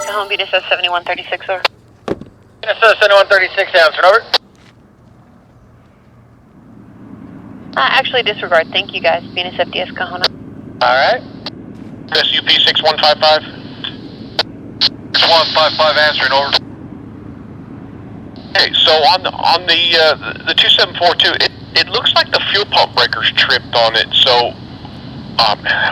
Cajon, BNSF 7136, over. BNSF 7136, answer, over. Actually disregard, thank you guys, BNSF DS Cajon. Alright. SUP 6155. 6155, answering, over. Okay, so on the 2742, it looks like the fuel pump breaker's tripped on it, so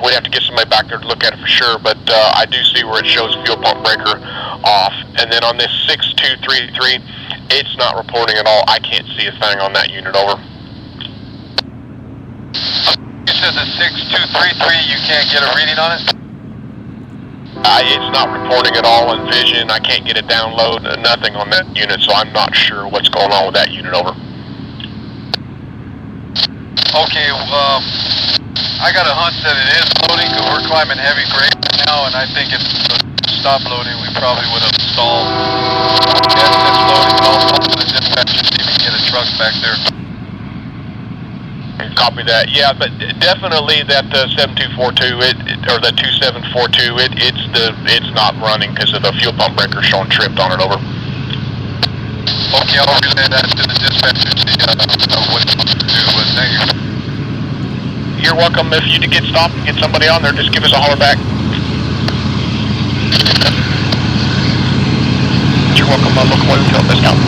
we'd have to get somebody back there to look at it for sure, but I do see where it shows fuel pump breaker off. And then on this 6233, it's not reporting at all. I can't see a thing on that unit, over. You said the 6233, you can't get a reading on it? It's not reporting at all in vision. I can't get a download, nothing on that unit, so I'm not sure what's going on with that unit, over. Okay, I got a hunch that it is loading because we're climbing heavy grade right now, and I think if it stopped loading, we probably would have stalled. Yes, it's loading. I'll talk to the dispatcher, see if we can get a truck back there. Copy that. Yeah, but definitely that 7242 or the 2742, it's not running because of the fuel pump breaker showing tripped on it, over. Okay, I'll relay that to the dispatcher, see what he wants to do, but thank you. You're welcome. If you get stopped and get somebody on there, just give us a holler back. You're welcome. Locomotive tail discount.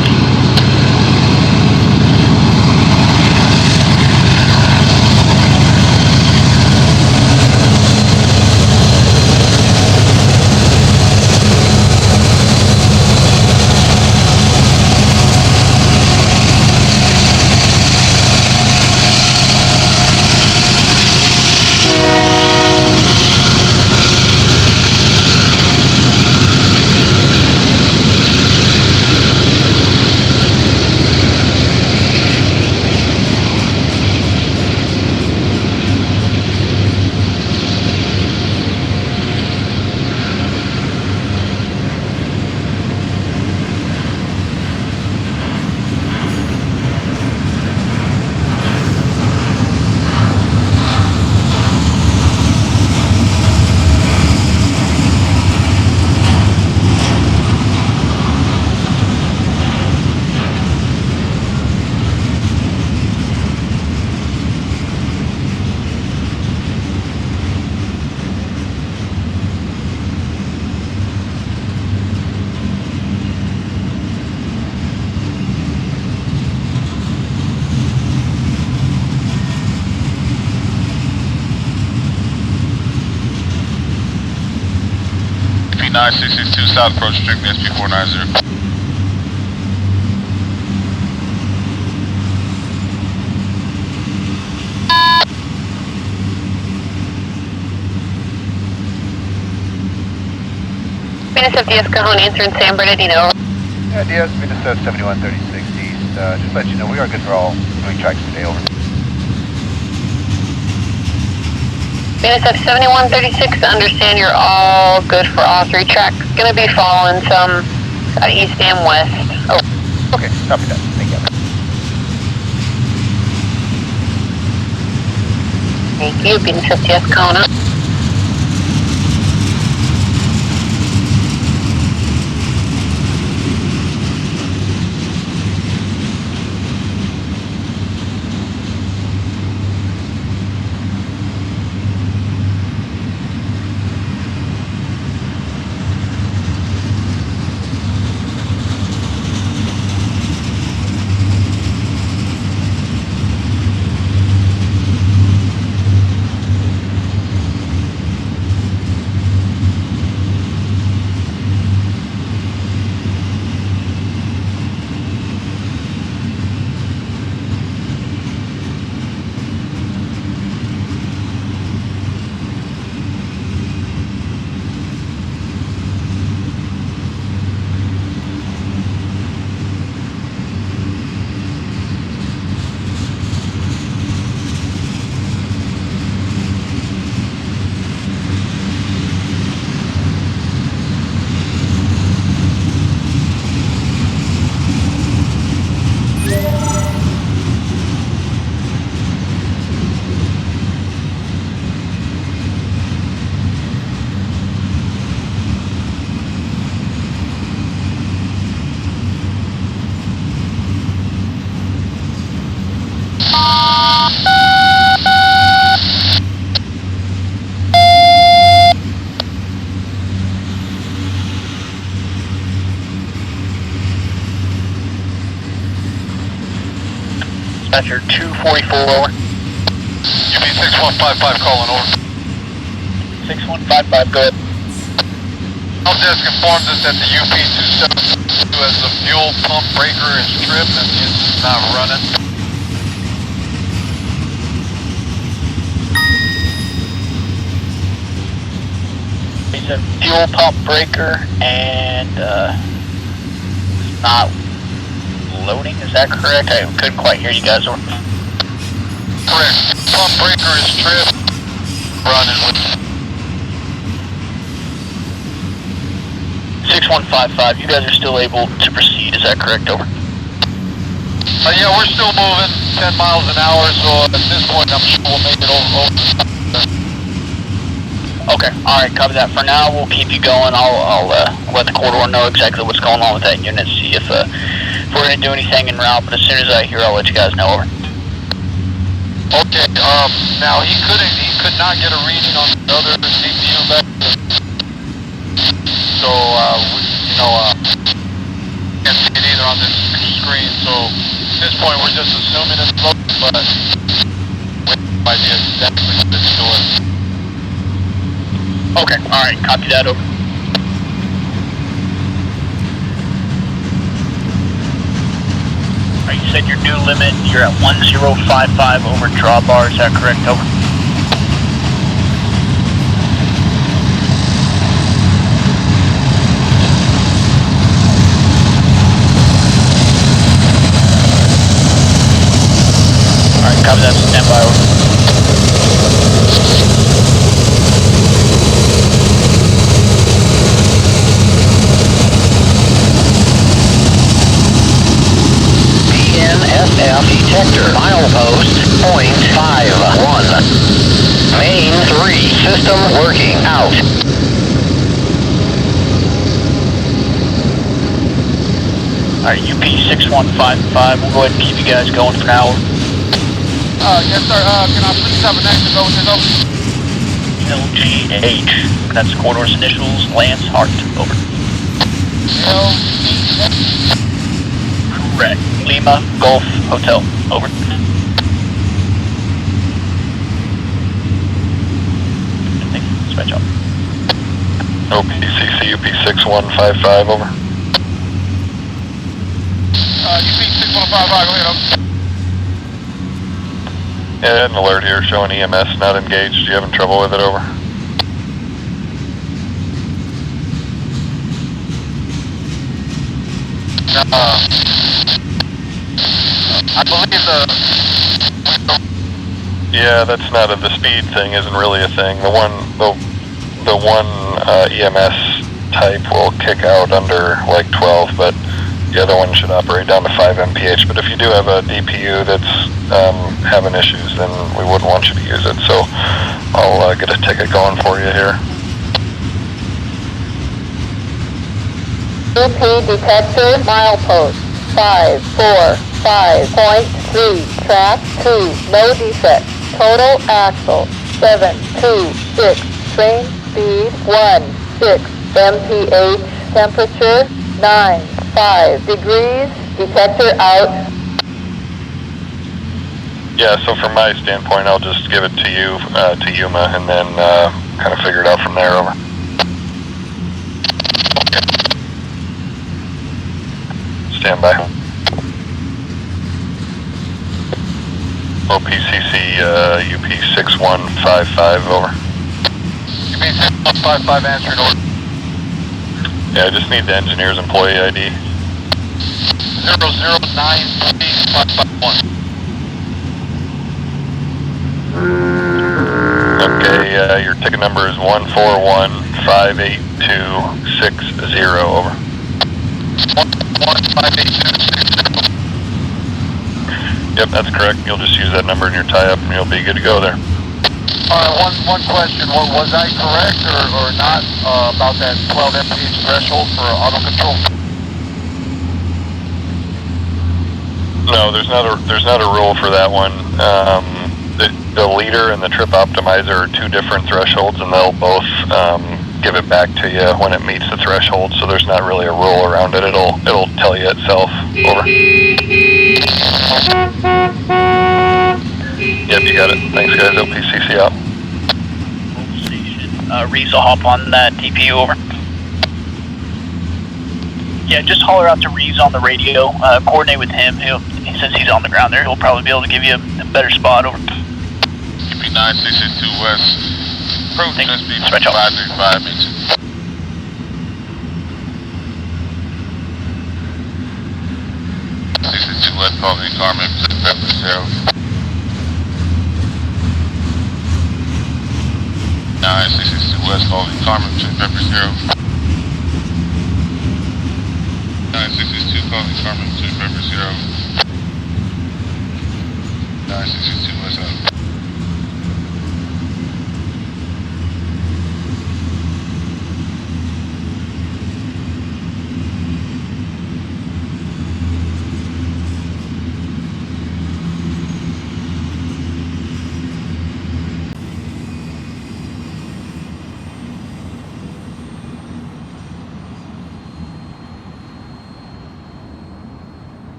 P9662 South approach, strictly SP490. BNSF DS Cajon, answering San Bernardino. Yeah, DS, BNSF 7136 East. Just let you know we are good for all moving tracks today, over. BNSF 7136, understand you're all good for all three tracks. Gonna be following some east and west. Oh. Okay, copy that. Thank you. Thank you, BNSF DS Cajon. Dispatcher 244 over. UP 6155 calling over. 6155, go ahead. Help desk informs us that the UP 272 as the fuel pump breaker is tripped and it's not running. It's a fuel pump breaker and it's not loading, is that correct? I couldn't quite hear you guys. Correct. Pump breaker is tripped. Running with 6155, you guys are still able to proceed, is that correct? Over. Yeah, we're still moving 10 miles an hour, so at this point I'm sure we'll make it over the top. Okay, alright, copy that. For now, we'll keep you going. I'll let the corridor know exactly what's going on with that unit, see if we're going to do anything en route, but as soon as I hear, I'll let you guys know. Over. Okay, now he could not get a reading on the other CPU back there. So, can't see it either on this screen, so at this point we're just assuming it's loaded, but we have no idea exactly what it's doing. Okay, alright, copy that. Over. Alright, you said your new limit, you're at 1055 over drawbar, is that correct? Over. Alright, copy that, stand by. Over. BNSF detector, milepost, 0.51. Main 3, system working, out. Alright, UP 6155, we'll go ahead and keep you guys going for now. Yes sir, can I please have an exit over this over? ZLBHO, that's the corridor's initials, Lance Hart, over. Correct. Lima Golf Hotel, over. Dispatch up. OPCC UP 6155 over. UP 6155, go ahead, over. Yeah, an alert here showing EMS not engaged. You having trouble with it? Over. I believe Yeah, that's not the speed thing isn't really a thing. The one EMS type will kick out under like 12, but the other one should operate down to 5 mph. But if you do have a DPU that's having issues, then we wouldn't want you to use it. So I'll get a ticket going for you here. UP detector, milepost 545.3, track 2, no defect, total axle 726, train speed 16 mph, temperature 95 degrees, detector out. Yeah, so from my standpoint, I'll just give it to you, to Yuma, and then kind of figure it out from there. Over. Stand by. OPCC UP 6155 over. UP 6155 answering order. Yeah, I just need the engineer's employee ID. 0093551. Okay, your ticket number is 141-58260 over. 141-58260. Yep, that's correct. You'll just use that number in your tie-up and you'll be good to go there. Alright, one question. Was I correct or not about that 12 mph threshold for auto control? No, there's not a rule for that one. The leader and the trip optimizer are two different thresholds, and they'll both give it back to you when it meets the threshold. So there's not really a rule around it. It'll tell you itself. Over. Yep, you got it. Thanks, guys. LPCC out. Reese will hop on that TPU over. Yeah, just holler out to Reese on the radio. Coordinate with him. Since he's on the ground there, he'll probably be able to give you a better spot over. UP 962 West. Approach SB 535 inches. 62 West calling Carmen to the Pepper Zero. 962 West calling Carmen to the Pepper Zero. 962 calling Carmen to the Pepper Zero. 962 West out.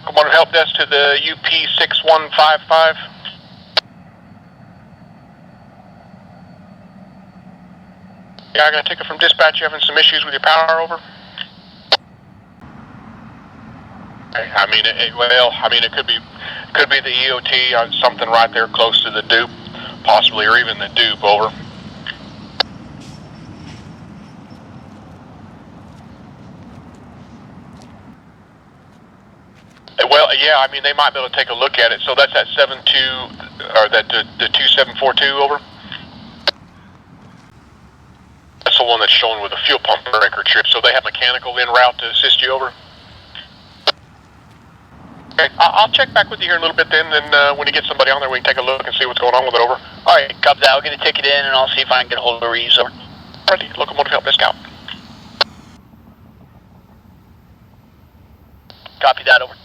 Locomotive help desk to the UP 6155. Yeah, I'm going to take it from dispatch. You having some issues with your power, over? I mean, it could be the EOT on something right there close to the dupe, possibly, or even the dupe, over. Well, yeah, I mean, they might be able to take a look at it. So that's that 72, or that the 2742, over. That's the one that's showing with a fuel pump breaker trip. So they have mechanical en route to assist you, over. Okay, I'll check back with you here in a little bit then, and when you get somebody on there, we can take a look and see what's going on with it, over. All right, copy that. I'll get a ticket in, and I'll see if I can get a hold of Reese, over. Ready, Locomotive help desk out. Copy that, over.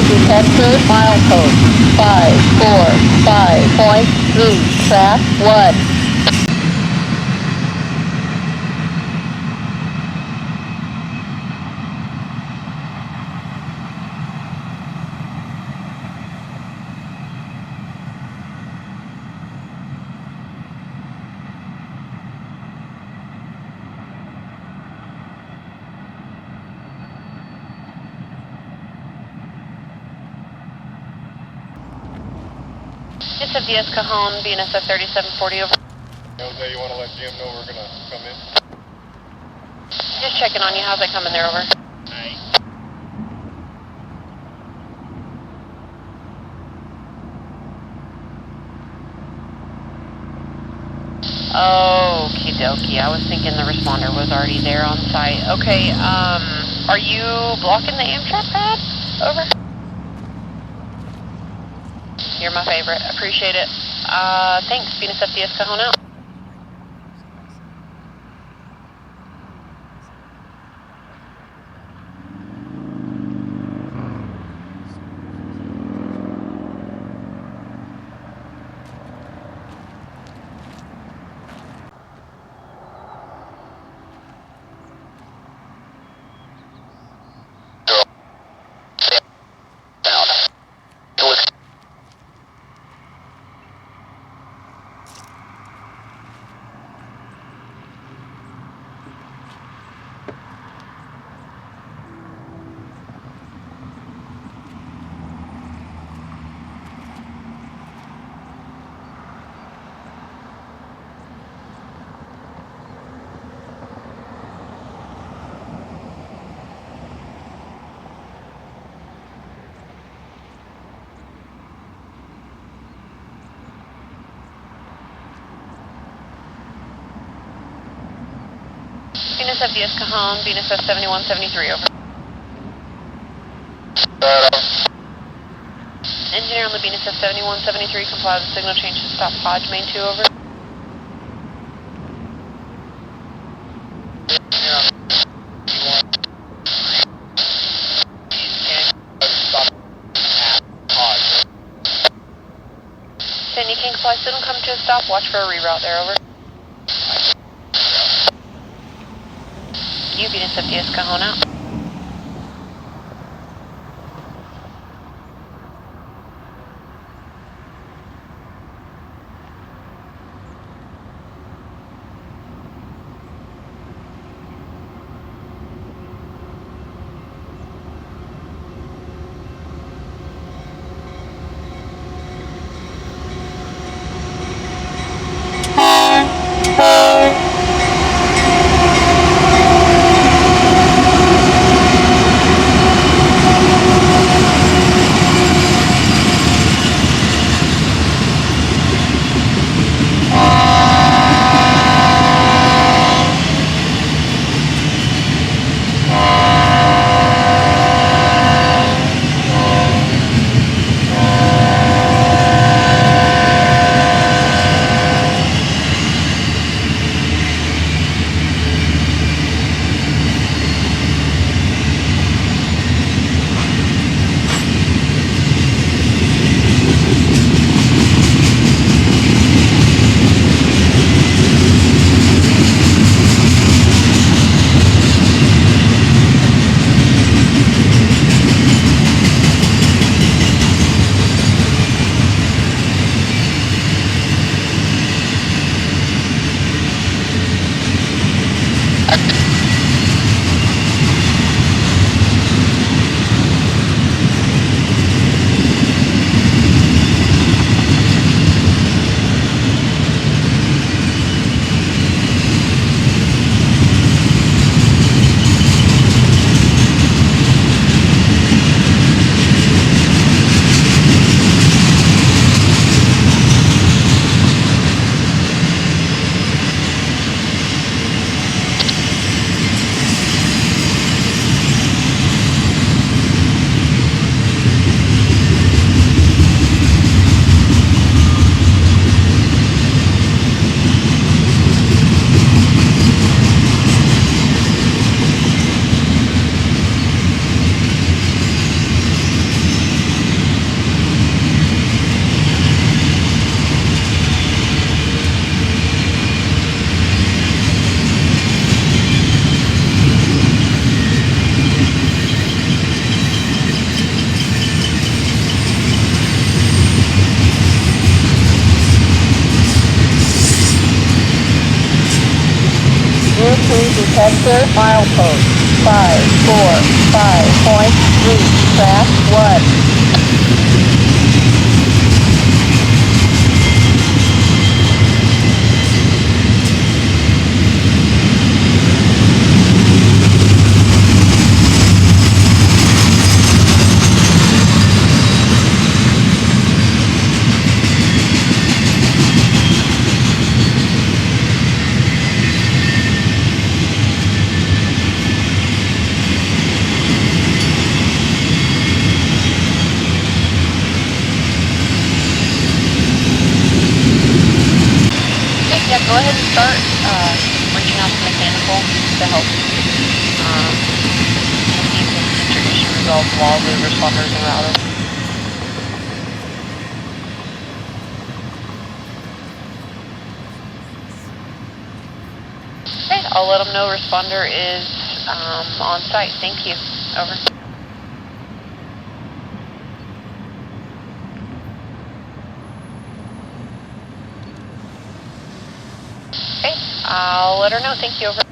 Detector milepost 545.3, track 1. BNSF Cajon, BNSF 3740 over. Jose, you want to let Jim know we're going to come in? Just checking on you. How's that coming there over? Okie dokie. I was thinking the responder was already there on site. Okay, are you blocking the Amtrak pad? Over. You're my favorite. Appreciate it. Thanks. BNSF DS Cajon out. BNSF DS Cajon, BNSF 7173 over. Engineer on the BNSF 7173, comply with the signal change to stop Hodge main 2 over. Sandy King Fly signal come to a stop, watch for a reroute there over. You BNSF DS Cajon out. Detector, milepost 545.3, track 1. go ahead and start reaching out to mechanical to help see if this situation resolves while the responders are out of. Okay, I'll let them know responder is on site. Thank you. Over. Okay, I'll let her know. Thank you. Over.